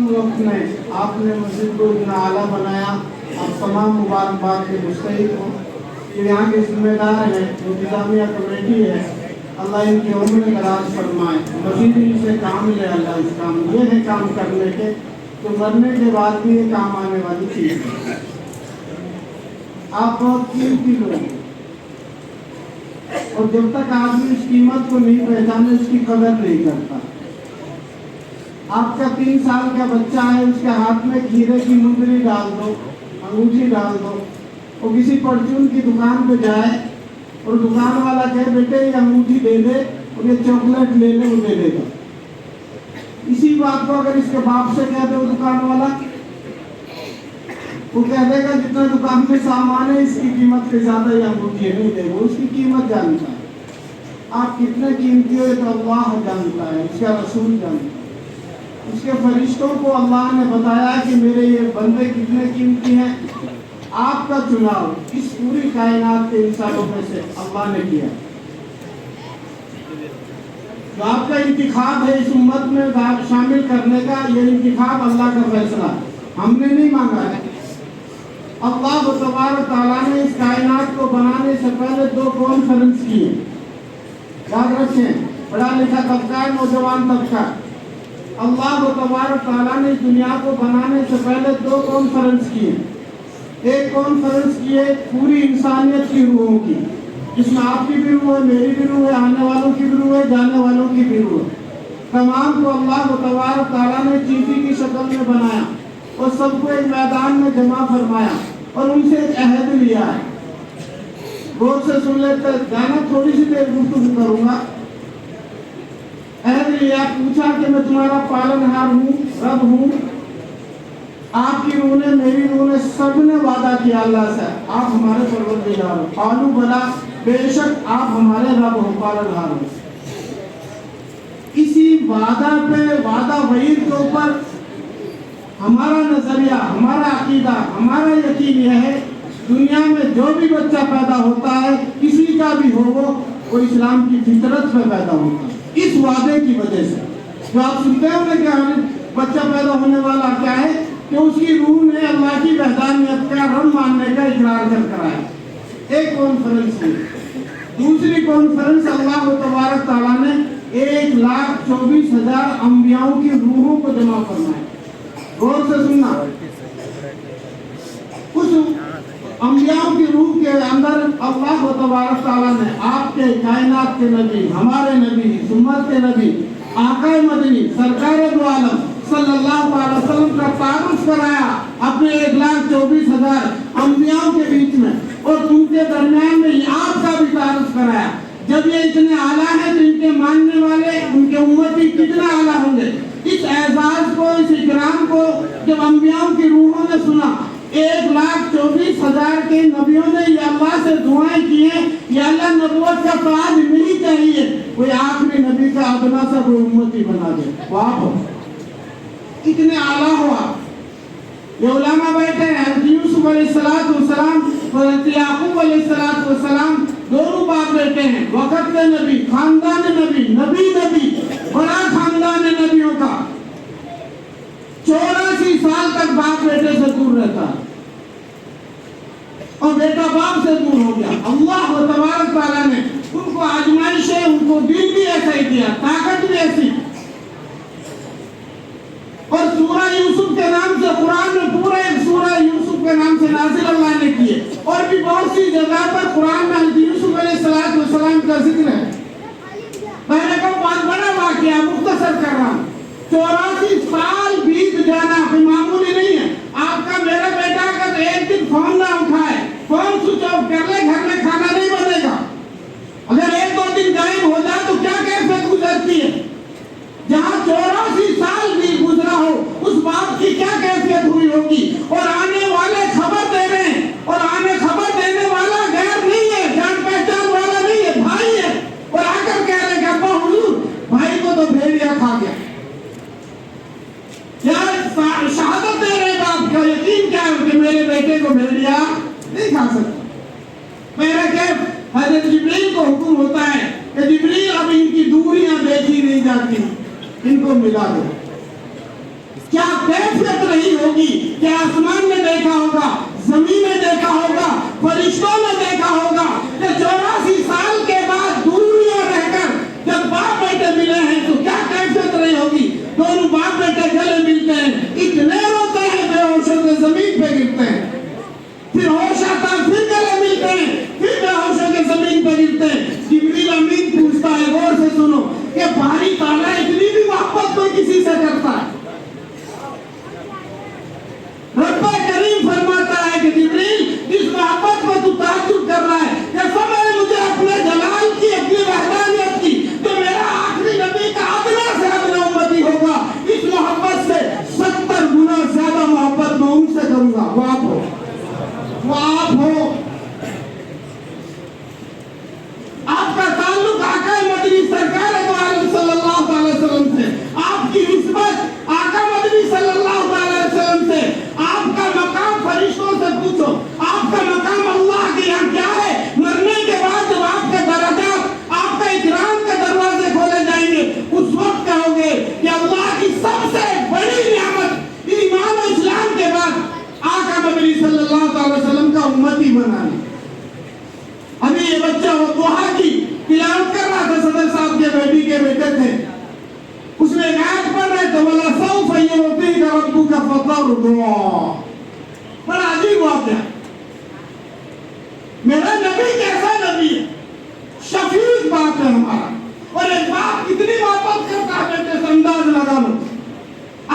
وقت میں آپ نے مسجد کو اتنا اعلیٰ بنایا، آپ تمام مبارکباد کے مستحق ہوں۔ یہ یہاں کے ذمہ دار ہیں، انتظامیہ کمیٹی ہے، اللہ ان کی عمر دراز فرمائے، مزید ان سے کام لے اللہ اس کام۔ یہ ہے کام کرنے کے تو مرنے کے بعد بھی یہ کام آنے والی چیز ہے۔ آپ بہت قیمتی لوگ ہیں، اور جب تک آدمی اس قیمت کو نہیں پہچانے اس کی قدر نہیں کرتا۔ آپ کا 3 سال کا بچہ ہے، اس کے ہاتھ میں کھیرے کی مندری ڈال دو، انگوٹھی ڈال دو، وہ کسی پرچون کی دکان پہ جائے اور دکان والا کہے بیٹے یہ انگوٹھی دے دے اور یہ چاکلیٹ لے لے، وہ دے دے گا۔ اسی بات کو اگر اس کے باپ سے کہہ دے وہ دکان والا، وہ کہہ دے گا جتنا دکان میں سامان ہے اس کی قیمت سے زیادہ یہ انگوٹھی نہیں دے گا، اس کی قیمت جانتا ہے۔ آپ کتنے قیمتی ہو یہ تو اللہ جانتا ہے، اس کا رسول جانتا ہے، اس کے فرشتوں کو اللہ نے بتایا کہ میرے یہ بندے کتنے قیمتی ہیں۔ آپ کا چناؤ اس پوری کائنات کے انسانوں میں سے اللہ نے کیا، جو آپ کا انتخاب ہے اس امت میں شامل کرنے کا، یہ انتخاب اللہ کا فیصلہ ہے، ہم نے نہیں مانگا ہے۔ اللہ تبارک تعالیٰ نے اس کائنات کو بنانے سے پہلے 2 کانفرنس کیے، یاد رکھیں، پڑھا لکھا طبقہ، نوجوان طبقہ۔ اللہ تبارک تعالیٰ نے اس دنیا کو بنانے سے پہلے 2 کانفرنس کیے۔ ایک کانفرنس کی ہے پوری انسانیت کی روحوں کی، جس میں آپ کی بھی روح ہے، میری بھی روح ہے، آنے والوں کی بھی روح ہے، جانے والوں کی بھی روح ہے۔ تمام کو اللہ تبارک تعالیٰ نے چیٹی کی شکل میں بنایا اور سب کو ایک میدان میں جمع فرمایا اور ان سے ایک عہد لیا ہے۔ غور سے سن لیتے جانا، تھوڑی سی دیر گفتگو کروں گا۔ عہد لیا، پوچھا کہ میں تمہارا پالنہار ہوں، رب ہوں۔ آپ کی روح نے، میری روح نے، سب نے وعدہ کیا اللہ سے آپ ہمارے پروردگار ہو، قالوا بلا، بے شک آپ ہمارے رب ہو، پالنہار ہو۔ اسی وعدہ پہ، وعدہ وعید کے اوپر ہمارا نظریہ، ہمارا عقیدہ، ہمارا یقین یہ ہے دنیا میں جو بھی بچہ پیدا ہوتا ہے، کسی کا بھی ہو وہ اسلام کی فطرت پہ پیدا ہوتا ہے، اس وعدے کی وجہ سے۔ جو آپ سنتے ہو نا کہ بچہ پیدا ہونے والا کیا ہے کہ اس کی روح نے اللہ کی وحدانیت کا، رب ماننے کا اقرار کر آیا۔ ایک کانفرنس ہوئی۔ دوسری کانفرنس اللہ تبارک تعالیٰ نے 1,24,000 انبیاءوں کی روحوں کو جمع فرمایا۔ غور سے سننا، اس انبیاءوں کی روح کے اندر اللہ تبارک تعالیٰ نے آپ کے کائنات کے نبی، ہمارے نبی، امت کے نبی، آقا مدنی، سرکار دو عالم صلی اللہ علیہ وسلم کا تعارف کرایا اپنے 1,24,000 انبیاءوں کے بیچ میں، اور ان کے درمیان میں آپ کا بھی تعارف کرایا۔ جب یہ اتنے اعلیٰ ہیں تو ان کے ماننے والے، ان کے امتی کتنا اعلیٰ ہوں گے۔ اس اعزاز کو، اس اکرام کو جب انبیاءوں کی روحوں نے سنا، 1,24,000 کے نبیوں نے یہ اللہ سے دعائیں کی ہیں، یا اللہ نبوت کا تاج نہیں چاہیے، کوئی آخری نبی کا ادنا سا کوئی امتی بنا دے، واہ ہو، اتنے اعلیٰ ہوا۔ یہ علماء بیٹھے ہیں، حضرت یوسف علیہ السلام، حضرت یعقوب علیہ السلام، دونوں باپ بیٹے ہیں، وقت کے نبی، خاندان نبی، نبی، بڑا خاندان نبیوں کا۔ 84 سال تک باپ بیٹے سے دور رہتا اور بیٹا باپ سے دور ہو گیا۔ اللہ تبارک تعالیٰ نے ان کو آزمائشیں، ان کو دین بھی ایسا ہی دیا، طاقت بھی ایسی۔ اور سورہ یوسف کے نام سے قرآن میں پورے سورہ یوسف کے نام سے نازل اللہ نے کیے، اور بھی بہت سی جگہ پر قرآن میں حضرت یوسف علیہ السلام کا ذکر ہے۔ میں نے کہا بہت بڑا واقعہ، مختصر کر رہا ہوں۔ 84 سال بیت جانا کوئی معمولی نہیں ہے۔ آپ کا میرا بیٹا اگر ایک دن فون نہ اٹھائے، فون سوئچ آف کر لے، گھر میں کھانا نہیں بنے گا۔ اگر 1-2 دن غائب ہو جائے تو کیا کیفیت گزرتی ہے؟ جہاں 84 سال بھی گزرا ہو، اس باپ کی کیا کیفیت ہوئی ہوگی؟ اور آنے والے خبر دے رہے ہیں، اور خبر دینے والا غیر نہیں ہے، جان پہچان والا نہیں ہے، بھائی ہے، اور آ کر کہہ رہے کہ ابا حضور بھائی کو تو بھیڑیا کھا گیا۔ شہادت دے رہے باپ کا یقین کیا ہے کہ میرے بیٹے کو بھیڑیا نہیں کھا سکتا۔ میرا کیف حضرت جبریل کو حکم ہوتا ہے کہ جبریل اب ان کی دوریاں دیکھی نہیں جاتی، ان کو ملا دو۔ کیا کیفیت رہی ہوگی؟ کیا آسمان میں دیکھا ہوگا، زمین میں دیکھا ہوگا، فرشتوں میں دیکھا ہوگا کہ 84 سال کے بعد دنیا رہ کر جب باپ بیٹے ملے ہیں تو کیا کیفیت رہی ہوگی؟ دونوں باپ بیٹے گلے ملتے ہیں، اتنے روتے ہیں بے ہوشوں کے زمین پہ گرتے ہیں، پھر ہوش آتا ہے، پھر گلے ملتے ہیں، پھر بے ہوشوں کے زمین پہ گرتے ہیں۔ جبریل امین پوچھتا ہے، غور سے سنو، کہ باری تعالیٰ اتنی بھی محبت کوئی کسی سے کرتا ہے؟ رب کریم فرماتا ہے کہ جبریل جس محبت کو تو تعجب کر رہا ہے کہ سمجھ مجھے اپنے جلال کی، اپنی وحدانیت کی، جو میرا آخری نبی کا ادنا سے ادنا امتی ہوگا، اس محبت سے 70 گنا زیادہ محبت میں ان سے کروں گا۔ وہ آپ ہو، وہ آپ ہو، آپ کا تعلق آقا مدنی سرکار دو عالم صلی اللہ علیہ وسلم سے، آپ کی نسبت آقا مدنی صلی اللہ علیہ وسلم سے، آپ کا مقام فرشتوں سے پوچھو، آپ کا مقام اللہ کے یہاں کیا ہے؟ مرنے کے بعد جب آپ کے درجات، آپ کا اکرام کے دروازے کھولے جائیں گے، اس وقت کہو گے کہ اللہ کی سب سے بڑی نعمت ایمان و اسلام کے بعد آقا مدنی صلی اللہ علیہ وسلم کا امتی بنانا۔ ابھی یہ بچہ وہ دوحہ کی تلاوت کر رہا تھا، صدر صاحب کے بیٹی کے بیٹے تھے، اس میں ایک آیت پڑھ رہے تو وَلَسَوْفَ يُعْطِيكَ رَبُّكَ فَتَرْضَىٰ۔ بڑا عجیب واقعہ، میرا نبی کیسا نبی ہے، شفیق باپ ہے ہمارا، اور ایک باپ کتنی محبت کرتا ہے بیٹے سے، انداز لگا لو۔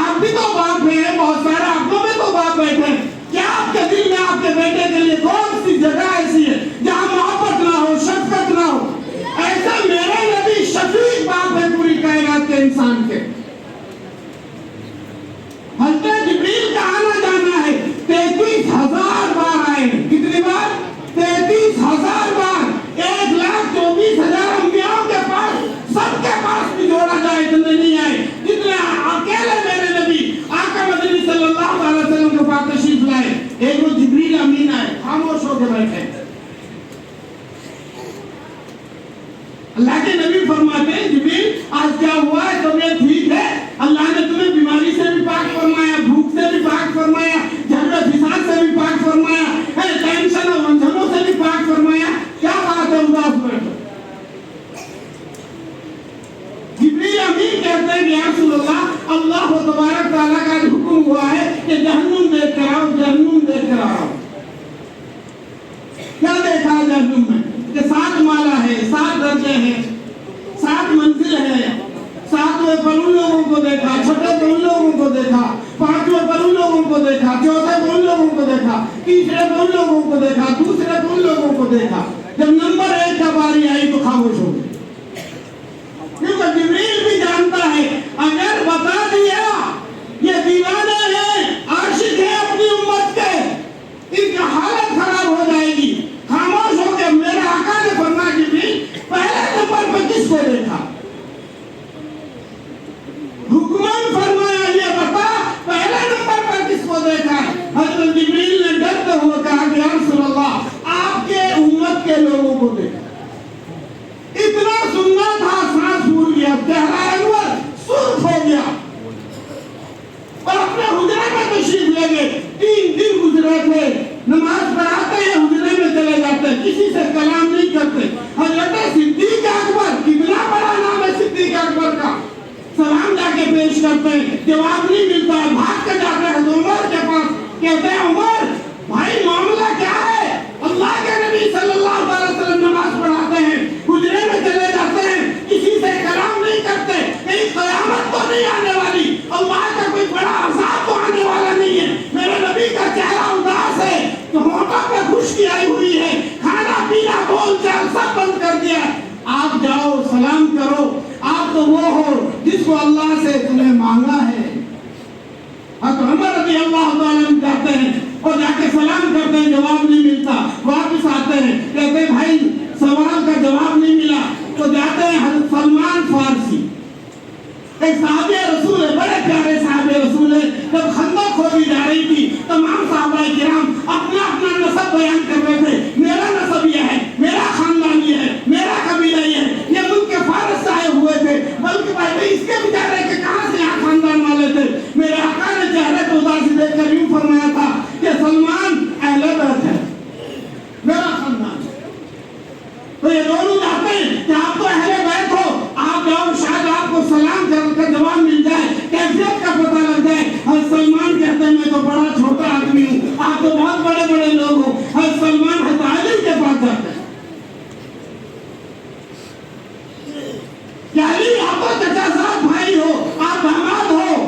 آپ بھی تو باپ ہیں، بہت سارے آنکھوں میں تو باپ بیٹھے ہیں، کیا آپ کے دل میں آپ کے بیٹے کے لیے کون سی جگہ ایسی ہے جہاں محبت نہ ہو، شفقت نہ ہو؟ ایسا میرے نبی شفیق باپ ہے پوری کائنات کے انسان کے۔ حضرت جبریل کا آنا جانا ہے 33,000 بار آئے ہیں، کتنی بار؟ 33,000 بار۔ 1,24,000 انبیاء کے پاس، سب کے پاس بھی جوڑا جائے اتنے نہیں آئے جتنے اکیلے میرے نبی آقا مدنی صلی اللہ علیہ وسلم کے پاس تشریف لائے۔ ایک وہ جبریل امین آئے، خاموش ہو کے بیٹھے، اللہ کے نبی فرماتے ہیں جبریل آج کیا ہوا ہے، طبیعت ٹھیک ہے؟ اللہ نے تمہیں بیماری سے بھی پاک فرمایا، بھوک سے بھی پاک فرمایا، جھگڑے فساد سے بھی پاک فرمایا، ٹینشن اور الجھنوں سے بھی پاک فرمایا، کیا بات ہے اداس بیٹھو؟ جبریل امین کہتے ہیں کہ یا رسول اللہ، اللہ تبارک تعالیٰ کا حکم ہوا ہے کہ جہنم دیکھ کر آؤ، جہنم دیکھ کر آؤ۔ کیا دیکھا جہنم میں؟ کہ 7 مالا ہے، 7 درجے ہیں، 7 منزل ہے، 7ویں پر ان لوگوں کو دیکھا، 6ویں پر ان لوگوں کو دیکھا، 5ویں پر ان لوگوں کو دیکھا، 4تھے پر ان لوگوں کو دیکھا، 3رے پر ان لوگوں کو دیکھا، 2رے پر ان لوگوں کو دیکھا۔ جب نمبر 1 کا باری آئی تو خاموش ہو گئے، کیونکہ جبریل بھی جانتا ہے اگر بتا دیا یہ دیوانے ہیں، عاشق ہیں اپنی امت کے، ان کی حالت خراب ہو جائے گی۔ خاموش ہو کے میرے آقا نے فرمایا جبریل پہلے نمبر پہ کس کو دیکھا؟ حکمان فرمایا یہ بتا پہلے نمبر پر کس کو دیکھا؟ حضرت جبریل نے ڈرتے ہوئے کہا کہ یا رسول اللہ آپ کے امت کے لوگوں کو دیکھا۔ اتنا سننا تھا، سانس پھول گیا، چہرہ انور سرخ ہو گیا، اور اپنے حجرے میں تشریف لے گئے۔ 3 دن گزرے تھے، نماز پڑھاتے ہیں، حجرے میں چلے جاتے ہیں، کسی سے کلام نہیں کرتے۔ حضرت صدیق اکبر، کتنا بڑا نام ہے صدیق اکبر کا، سلام جا کے پیش کرتے ہیں، جواب نہیں ملتا ہے، بھاگ کے جاتے ہیں عمر کے پاس، کہتے ہیں عمر بھائی معاملہ کیا ہے؟ اللہ کے نبی صلی اللہ علیہ وسلم نماز پڑھاتے ہیں، حجرے میں چلے جاتے ہیں، کسی سے کلام نہیں کرتے، کہیں قیامت تو نہیں آنے والی، اللہ کا کوئی بڑا عذاب تو آنے والا نہیں ہے، میرے نبی کا چہرہ اداس ہے، تو ہونٹوں پہ خشکی آئی ہوئی ہے، کھانا پینا بول چال سب بند کر دیا۔ آپ جاؤ سلام کرو، آپ تو وہ ہو جس کو اللہ سے تمہیں مانگا ہے۔ حضرت عمر رضی اللہ تعالیٰ عنہ جاتے ہیں اور جا کے سلام کرتے ہیں، جواب نہیں ملتا، واپس آتے ہیں، کہتے ہیں بھائی سوال کا جواب نہیں ملا، تو جاتے ہیں حضرت سلمان فارسی، ایک صحابی رسول ہے، بڑے پیارے صحابی رسول ہے، جب خندق کھودی جا رہی تھی تمام صحابہ کرام اپنا اپنا نسب بیان کر رہے تھے، میرا نسب یہ ہے، میرا خاندان یہ ہے، میرا قبیلہ یہ ہے، یہ ملک کے فارس سے آئے ہوئے تھے، بلکہ بھائی اس کے بیچارے کے کہاں سے یہاں خاندان والے تھے، میرے آقا آپ تو بہت بڑے بڑے لوگ ہو. حضرت سلمان حضرت علی کے پاس جاتے ہیں کہ علی آپ تو چچا صاحب بھائی ہو, آپ داماد ہو,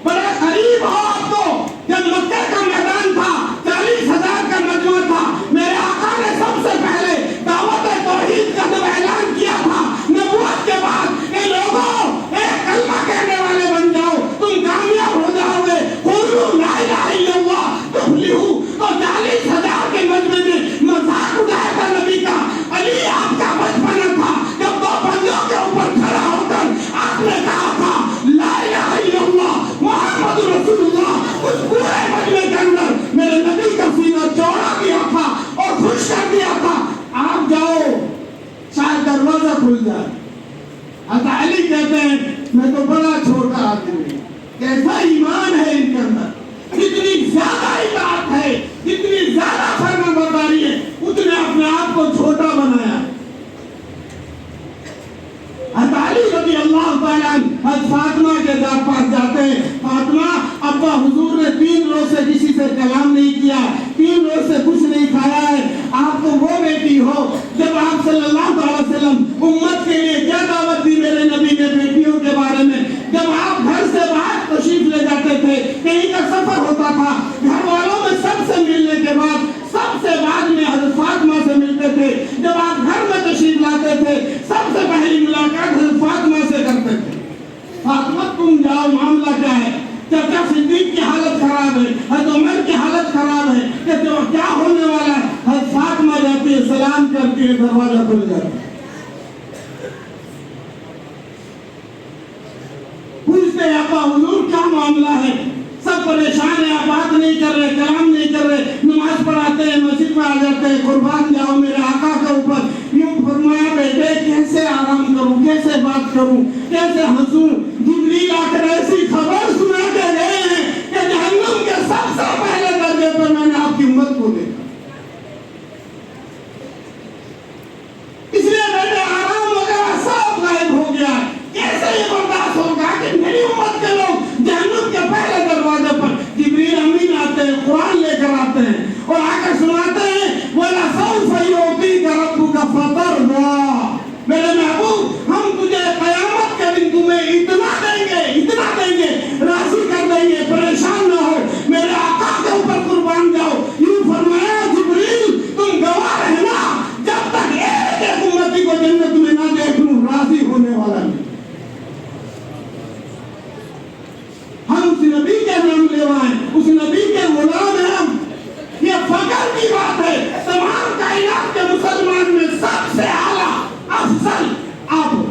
بڑے قریب ہو آپ تو. جب مکہ کا میدان تھا 40,000 کا مجمع تھا, میرے آقا نے سب سے پہلے دعوت توحید کا جب اعلان کیا تھا نبوت کے بعد, اے لوگوں ایک کلمہ کہنے والے بن جاؤ تم کامیاب ہو جاؤ گے, قولوا لا الہ الا اللہ تفلحوا. تو 40,000 کے مجمع میں مذاق اڑایا تھا نبی کا. علی آپ کا بچپنا تھا جب 2 بندوں کے اوپر کھڑا ہو کر آپ نے کہا تھا لا الہ الا اللہ محمد رسول اللہ. اس پورے مجمع کے اندر میرے نبی کا سینہ چوڑا کیا تھا اور خوش کر دیا تھا. آپ جاؤ شاید دروازہ کھل جائے. حضرت علی کہتے ہیں میں تو بڑا چھوٹا آدمی ہوں. کیسا ایمان ہے ان کے اندر, جتنی زیادہ اطاعت ہے, جتنی زیادہ فرما برداری ہے, اتنے اپنے آپ کو چھوٹا بنایا. حضرت علی رضی اللہ تعالیٰ حضرت فاطمہ کے پاس جاتے ہیں. فاطمہ ابا حضور نے 3 روز سے کسی سے کلام نہیں کیا, 3 روز سے کچھ نہیں کھایا ہے. آپ تو وہ بیٹی ہو جب آپ صلی اللہ علیہ وسلم امت کے لیے کیا دعوت دی میرے نبی نے بیٹیوں کے بارے میں. جب آپ گھر سے باہر تشریف لے جاتے تھے, کہیں کا سفر ہوتا تھا, گھر والوں میں سب سے ملنے کے بعد سب سے بعد میں حضرت فاطمہ سے ملتے تھے. جب آپ گھر میں تشریف لاتے تھے سب سے پہلی ملاقات حضرت فاطمہ سے کرتے تھے. فاطمہ تم جاؤ, معاملہ کیا ہے؟ چچا صدیق کی حالت خراب ہے, حضرت عمر کی حالت خراب ہے, کہ کیا ہونے والا ہے؟ حضرت فاطمہ جاتی ہے, سلام کرتی ہے, دروازہ کھل جاتا ہے. پوچھتے ہیں ابا حضور کیا معاملہ ہے؟ سب پریشان ہیں, آپ بات نہیں کر رہے, کلام نہیں کر رہے, نماز پڑھاتے ہیں, مسجد میں آ جاتے ہیں, قربان جاؤ میرے آقا کے اوپر. یوں فرمایا بیٹے کیسے آرام کروں, کیسے بات کروں, کیسے ہنسوں؟ جبریل آ کر ایسی خبر سنا کے گئے ہیں کہ جہنم کے سب سے پہلے درجے پر میں نے آپ کی امت کو دیکھا. اس لیے بیٹے آرام وغیرہ سب غائب ہو گیا. کیسے یہ برداشت ہوگا کہ میری امت کے لوگ جہنم کے پہلے دروازے پر جبریل امین آتے ہیں, قرآن لے کر آتے ہیں اور آ کر سناتے ہیں وَلَسَوْفَ يُعْطِيكَ رَبُّكَ فَتَرْضَىٰ. میرے محبوب ہم تجھے قیامت کے دن تمہیں اتنا دیں گے, راضی کر دیں گے, پریشان نہ ہو. میرے آقا کے اوپر قربان جاؤ. یوں فرمایا جبریل تم گواہ رہنا جب تک ایک امتی کو جنت میں نہ دیکھ لوں راضی ہونے والا نہیں. ہم اس نبی کے نام لیوائیں, اس نبی کے غلام ہیں ہم. یہ فخر کی بات ہے. تمام کائنات کے مسلمان میں سب سے اعلیٰ افضل آپ ہو.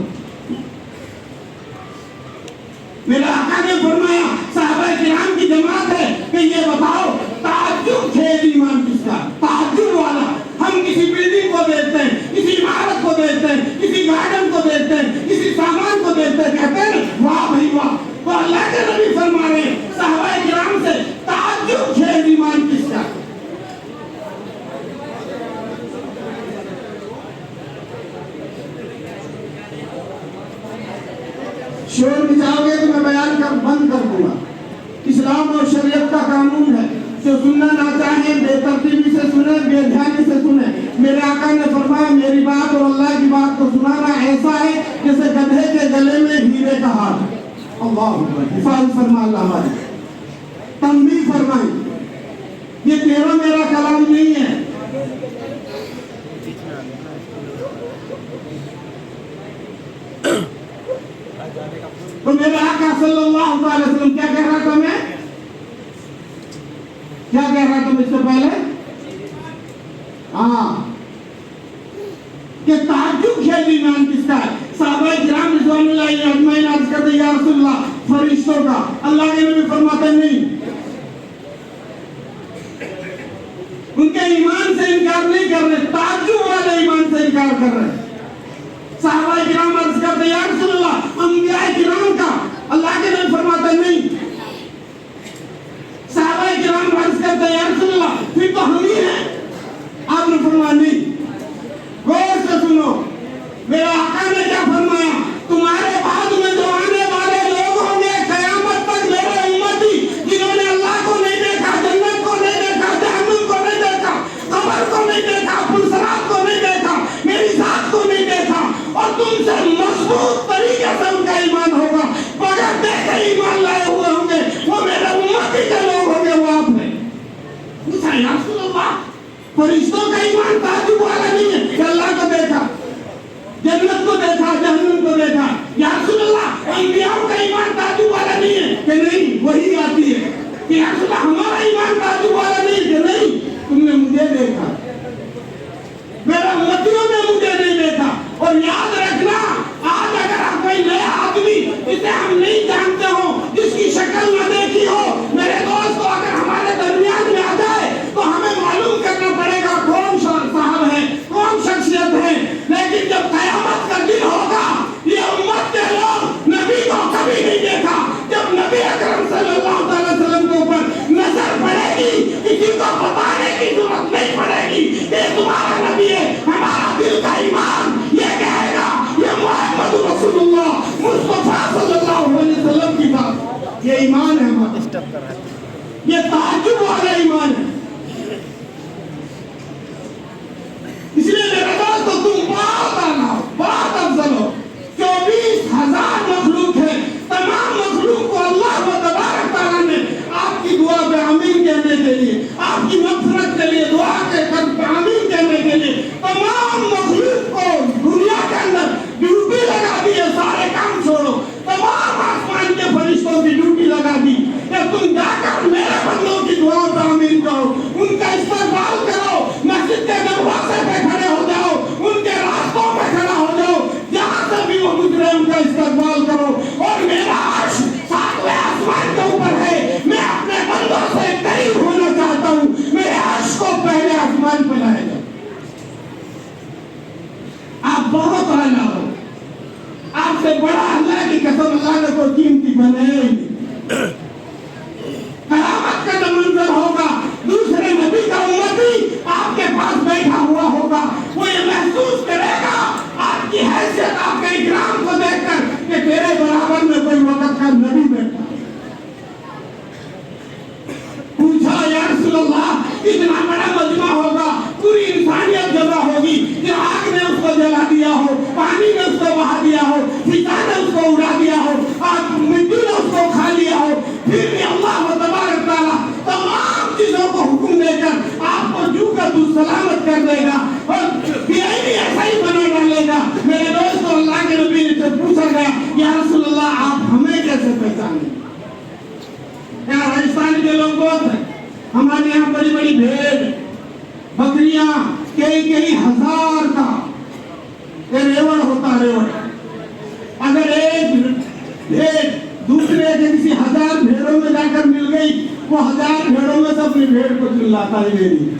میرے آقا نے فرمایا صحابہ کرام کی جماعت ہے کہ یہ بتاؤ تعجب کھیل ایمان کس کا؟ تعجب والا. ہم کسی بلڈنگ کو دیکھتے ہیں, کسی عمارت کو دیکھتے ہیں, کسی گارڈن کو دیکھتے ہیں, کسی سامان کو دیکھتے ہیں, کہتے ہیں واہ بھائی واہ. تو اللہ کے نبی فرما رہے ہیں صحابہ کرام سے تعجب کھیل ایمان کس کا؟ شور بچاؤ گے تو میں بیان کر بند کر دوں گا. اسلام اور شریعت کا قانون ہے, جو سننا نہ چاہیں بے ترتیبی سے سنیں, بے دھیانی سے سنیں. میرے آقا نے فرمایا میری بات اور اللہ کی بات کو سنانا ایسا ہے جیسے گدھے کے گلے میں ہیرے کا ہار. اللہ حفاظت فرما اللہ ہماری, تنبیہ فرمائیں. یہ تیرا میرا کلام نہیں ہے. تو میرے آقا صلی اللہ علیہ وسلم کیا کہہ رہا تھا, میں کیا کہہ رہا تھا اس سے پہلے؟ کہ تعجب کھیل ایمان کس کا ہے؟ صحابہ کرام رضوان اللہ علیہم اجمعین عرض کرتے یا رسول اللہ فرشتوں کا. اللہ کے نبی فرماتے نہیں, ان کے ایمان سے انکار نہیں کر رہے, تعجب والے ایمان سے انکار کر رہے. صحابہ کرام عرض کرتے یا رسول اللہ انبیاء کرام کا. اللہ کے نبی فرماتے نہیں. صحابہ کرام عرض کرتے یا رسول اللہ پھر تو ہم ہی ہیں. آپ نے فرمایا نہیں. غور سے سنو, میرا آقا نے کیا فرمایا, تمہارے بعد میں جو آنے والے لوگ ہوں گے قیامت تک میرے امتی, جنہوں نے اللہ کو نہیں دیکھا, جنت کو نہیں دیکھا, فرشتوں کا ایمان تعجب والا نہیں ہے کہ اللہ کو دیکھا، جنت کو دیکھا، جہنم کو دیکھا. یا رسول اللہ انبیاء کا ایمان تعجب والا نہیں ہے کہ نہیں وہی آتی ہے. کہ یا رسول اللہ ہمارا ایمان تعجب والا نہیں کہ نہیں تم نے مجھے دیکھا، میرا امتیوں نے مجھے نہیں دیکھا. اور یاد رکھنا آج اگر آپ کوئی نیا آدمی جسے ہم نہیں جانتے ہو، جس کی شکل نہ دیکھی ہو، میرے دوستو اگر ہمارے درمیان میں آ جائے تو ہمیں معلوم کرنا پڑے گا کون صاحب ہے، کون شخصیت ہے. لیکن جب قیامت کا دن ہوگا یہ امت کے لوگ نبی کو کبھی نہیں دیکھا. جب نبی اکرم صلی اللہ علیہ وسلم کے اوپر نظر پڑے گی کسی کو بتانے کی ضرورت نہیں پڑے گی کہ تمہارا نبی ہے. ہمارا دل کا ایمان یہ کہے گا یہ محمد رسول اللہ مصطفیٰ صلی اللہ علیہ وسلم کی بات. یہ ایمان ہے ہمارا، یہ تعجب والا ایمان ہے. اس لیے میرے دوستو تم بہت اعلیٰ ہو، بہت افضل ہو. 24,000 مخلوق ہے، تمام مخلوق کو اللہ تبارک تعالیٰ نے آپ کی دعا پہ آمین کہنے کے لیے، آپ کی مغفرت کے لیے دعا کے آمین کہنے کے لیے تمام مخلوق کو دنیا کے اندر ڈیوٹی لگا دی ہے. سارے کام چھوڑو، تمام آسمان کے فرشتوں کی ڈیوٹی لگا دی کہ تم جا کر میرے بندوں کی دعا پہ آمین کہو، ان کا استقبال کرو، مسجد کے دروازے پہ کھڑے ہو جاؤ، ان کے راستوں پہ کھڑا ہو جاؤ، جہاں سے بھی وہ گزرے ان کا استقبال کرو. اور میرا عرش 7ویں آسمان کے اوپر ہے، میں اپنے بندوں سے قریب ہونا چاہتا ہوں. میرے عرش کو پہلے آسمان پہ لائے گا. آپ بہت اعلیٰ ہو، آپ سے بڑا اللہ کی قسم اللہ نے کوئی قیمتی بنایا ہی نہیں. قیامت کا جو منظر ہوگا دوسرے نبی کا امتی آپ کے پاس بیٹھا ہوا ہوگا، وہ یہ محسوس کرے گا آپ کی حیثیت، آپ کے اکرام کو دیکھ کر کہ تیرے برابر میں کوئی وقت کا نبی بیٹھا. پوچھا یا رسول اللہ اتنا بڑا مجمع ہوگا، پوری انسانیت جمع ہوگی، کہ آگ نے اس کو جلا دیا ہو، پانی نے اس کو بہا دیا ہو، فضا نے اس کو اڑا دیا ہو، مٹی نے اس کو کھا لیا ہو، پھر بھی اللہ تبارک تعالیٰ تمام چیزوں کو حکم دے کر آپ کو جو کا تو سلامت کر دے گا اور بھی ایسا ہی بنا ڈالے گا. میرے دوستو اللہ کے نبی سے پوچھا گیا یا رسول اللہ آپ ہمیں کیسے پہچانیں؟ یہاں راجستھان کے لوگ بہت ہیں، ہمارے یہاں بڑی بڑی بھیڑ بکریاں کئی ہزار کا ریوڑ ہوتا ریوڑ. اگر ایک بھیڑ دوسرے کے کسی 1000 بھیڑوں میں جا کر مل گئی، وہ 1000 بھیڑوں میں سے اپنی بھیڑ کو چلاتا ہی نہیں.